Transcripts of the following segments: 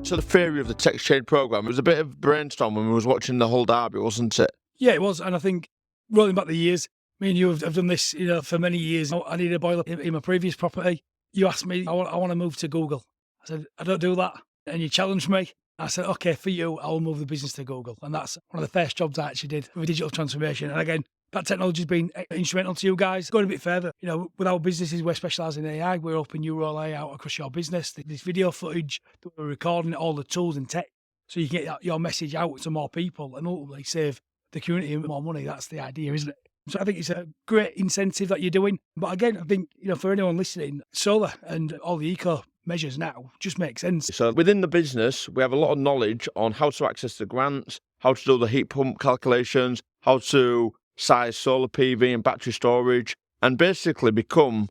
So the theory of the tech exchange program, it was a bit of brainstorm when we was watching the whole derby, wasn't it? Yeah, it was. And I think rolling back the years, me and you have done this, for many years. I needed a boiler in my previous property. You asked me, I want to move to Google. I said, I don't do that. And you challenged me. I said, okay, for you, I'll move the business to Google. And that's one of the first jobs I actually did with digital transformation. And again, that technology has been instrumental to you guys. Going a bit further, with our businesses, we're specialising in AI. We're opening your AI out across your business. This video footage that we're recording, all the tools and tech, so you can get your message out to more people and ultimately save the community more money. That's the idea, isn't it? So I think it's a great incentive that you're doing. But again, I think, for anyone listening, solar and all the eco measures now just make sense. So within the business, we have a lot of knowledge on how to access the grants, how to do the heat pump calculations, how to size solar PV and battery storage, and basically become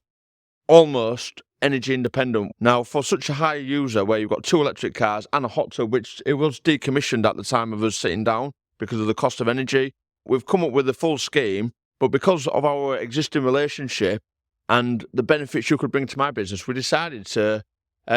almost energy independent. Now, for such a high user where you've got 2 electric cars and a hot tub, which it was decommissioned at the time of us sitting down because of the cost of energy, we've come up with a full scheme. But because of our existing relationship and the benefits you could bring to my business, we decided to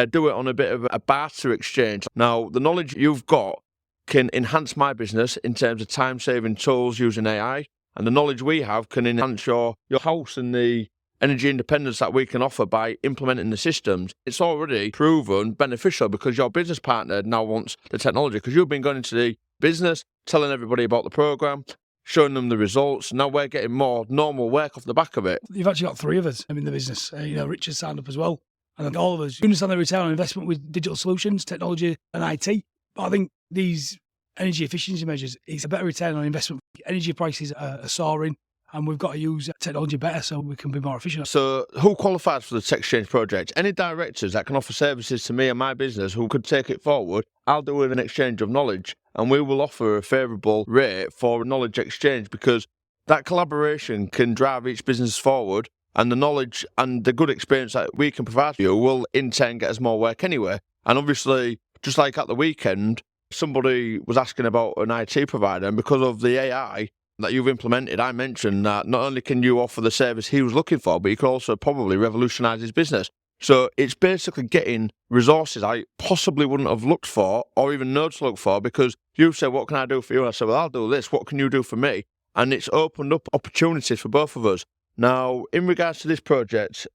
do it on a bit of a barter exchange. Now, the knowledge you've got can enhance my business in terms of time-saving tools using AI, and the knowledge we have can enhance your house and the energy independence that we can offer by implementing the systems. It's already proven beneficial because your business partner now wants the technology, because you've been going into the business, telling everybody about the program, showing them the results. Now we're getting more normal work off the back of it. You've actually got 3 of us in the business. Richard's signed up as well. And I think all of us understand the return on investment with digital solutions, technology and IT. But I think these energy efficiency measures, it's a better return on investment. Energy prices are soaring, and we've got to use technology better so we can be more efficient. So who qualifies for the Tech Exchange project? Any directors that can offer services to me and my business who could take it forward, I'll do an exchange of knowledge, and we will offer a favourable rate for a knowledge exchange, because that collaboration can drive each business forward, and the knowledge and the good experience that we can provide to you will in turn get us more work anyway. And obviously, just like at the weekend, somebody was asking about an IT provider, and because of the AI that you've implemented, I mentioned that not only can you offer the service he was looking for, but you could also probably revolutionise his business. So it's basically getting resources I possibly wouldn't have looked for or even known to look for, because you said, what can I do for you? And I said, well, I'll do this. What can you do for me? And it's opened up opportunities for both of us. Now, in regards to this project,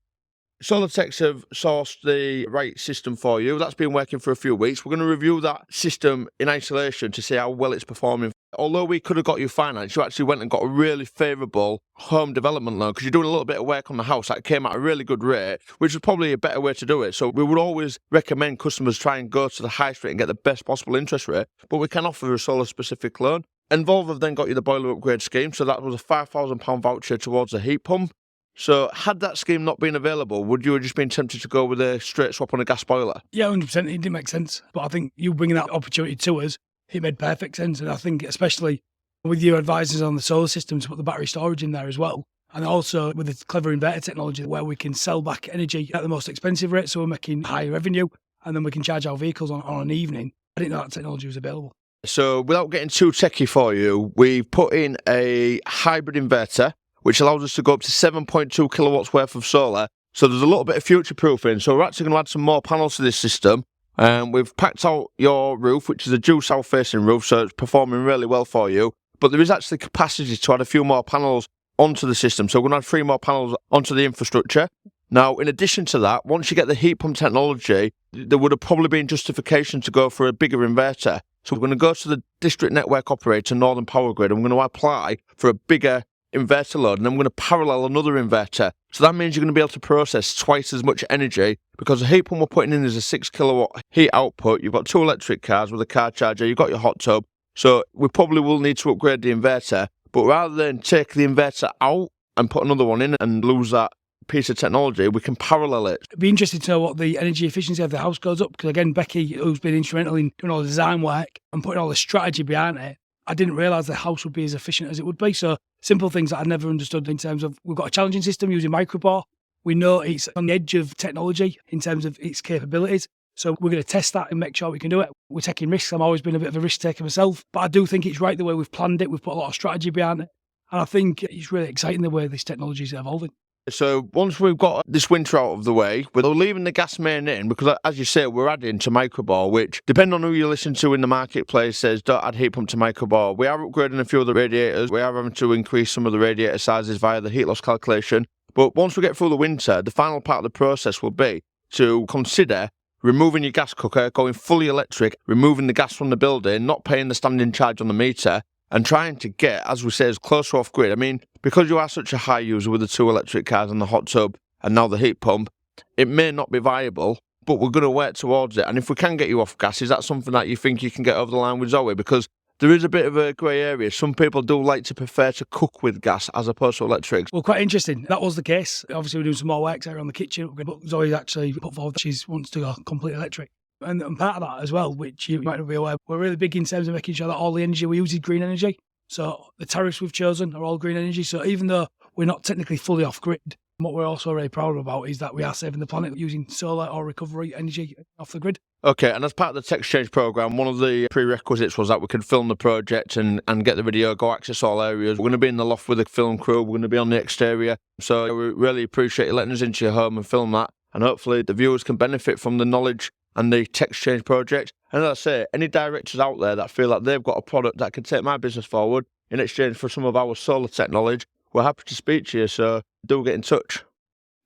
SolarTechs have sourced the right system for you. That's been working for a few weeks. We're going to review that system in isolation to see how well it's performing. Although we could have got you finance, you actually went and got a really favourable home development loan because you're doing a little bit of work on the house that came at a really good rate, which is probably a better way to do it. So we would always recommend customers try and go to the high street and get the best possible interest rate, but we can offer a solar-specific loan. Envolve have then got you the boiler upgrade scheme, so that was a £5,000 voucher towards a heat pump. So had that scheme not been available, would you have just been tempted to go with a straight swap on a gas boiler? Yeah, 100%. It didn't make sense. But I think you bringing that opportunity to us, it made perfect sense. And I think especially with your advisors on the solar system to put the battery storage in there as well. And also with the clever inverter technology where we can sell back energy at the most expensive rate, so we're making higher revenue, and then we can charge our vehicles on an evening. I didn't know that technology was available. So without getting too techie for you, we put in a hybrid inverter, which allows us to go up to 7.2 kilowatts worth of solar. So there's a little bit of future proofing. So we're actually going to add some more panels to this system. We've packed out your roof, which is a due south facing roof, so it's performing really well for you. But there is actually capacity to add a few more panels onto the system. So we're going to add 3 more panels onto the infrastructure. Now, in addition to that, once you get the heat pump technology, there would have probably been justification to go for a bigger inverter. So we're going to go to the district network operator, Northern Power Grid, and we're going to apply for a bigger inverter load, and then we're going to parallel another inverter. So that means you're going to be able to process twice as much energy, because the heat pump we're putting in is a 6 kilowatt heat output. You've got 2 electric cars with a car charger, you've got your hot tub. So we probably will need to upgrade the inverter, but rather than take the inverter out and put another one in and lose that piece of technology, we can parallel it. It'd be interesting to know what the energy efficiency of the house goes up, because again, Becky, who's been instrumental in doing all the design work and putting all the strategy behind it, I didn't realise the house would be as efficient as it would be. So simple things that I never understood in terms of, we've got a challenging system using microbore. We know it's on the edge of technology in terms of its capabilities. So we're going to test that and make sure we can do it. We're taking risks. I've always been a bit of a risk taker myself, but I do think it's right the way we've planned it. We've put a lot of strategy behind it. And I think it's really exciting the way this technology is evolving. So once we've got this winter out of the way, we're leaving the gas main in because, as you say, we're adding to microbore, which, depending on who you listen to in the marketplace, says don't add heat pump to microbore. We are upgrading a few of the radiators. We are having to increase some of the radiator sizes via the heat loss calculation. But once we get through the winter, the final part of the process will be to consider removing your gas cooker, going fully electric, removing the gas from the building, not paying the standing charge on the meter, and trying to get, as we say, as close to off-grid. I mean, because you are such a high user with the 2 electric cars and the hot tub and now the heat pump, it may not be viable, but we're going to work towards it. And if we can get you off gas, is that something that you think you can get over the line with Zoe? Because there is a bit of a grey area. Some people do like to prefer to cook with gas as opposed to electric. Well, quite interesting. That was the case. Obviously, we're doing some more work around the kitchen, but Zoe actually put forward that she wants to go complete electric. And part of that as well, which you might not be aware, we're really big in terms of making sure that all the energy we use is green energy. So the tariffs we've chosen are all green energy. So even though we're not technically fully off-grid, what we're also really proud about is that we are saving the planet using solar or recovery energy off the grid. Okay, and as part of the tech exchange programme, one of the prerequisites was that we could film the project and get the video, go access all areas. We're going to be in the loft with the film crew, we're going to be on the exterior. So we really appreciate you letting us into your home and film that. And hopefully the viewers can benefit from the knowledge and the tech exchange project. And as I say, any directors out there that feel like they've got a product that can take my business forward in exchange for some of our solar tech knowledge, we're happy to speak to you, so do get in touch.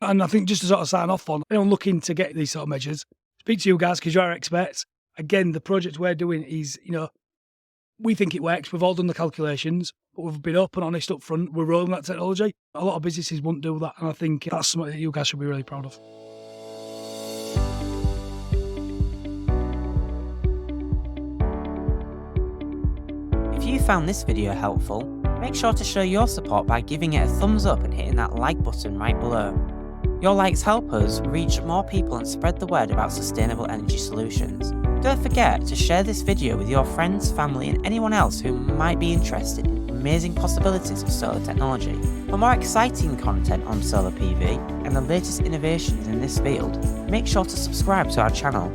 And I think just to sort of sign off on, anyone looking to get these sort of measures, speak to you guys because you're experts. Again, the project we're doing is, we think it works. We've all done the calculations, but we've been open, honest up front. We're rolling that technology. A lot of businesses won't do that, and I think that's something that you guys should be really proud of. If you found this video helpful, make sure to show your support by giving it a thumbs up and hitting that like button right below. Your likes help us reach more people and spread the word about sustainable energy solutions. Don't forget to share this video with your friends, family and anyone else who might be interested in amazing possibilities of solar technology. For more exciting content on solar PV and the latest innovations in this field, make sure to subscribe to our channel.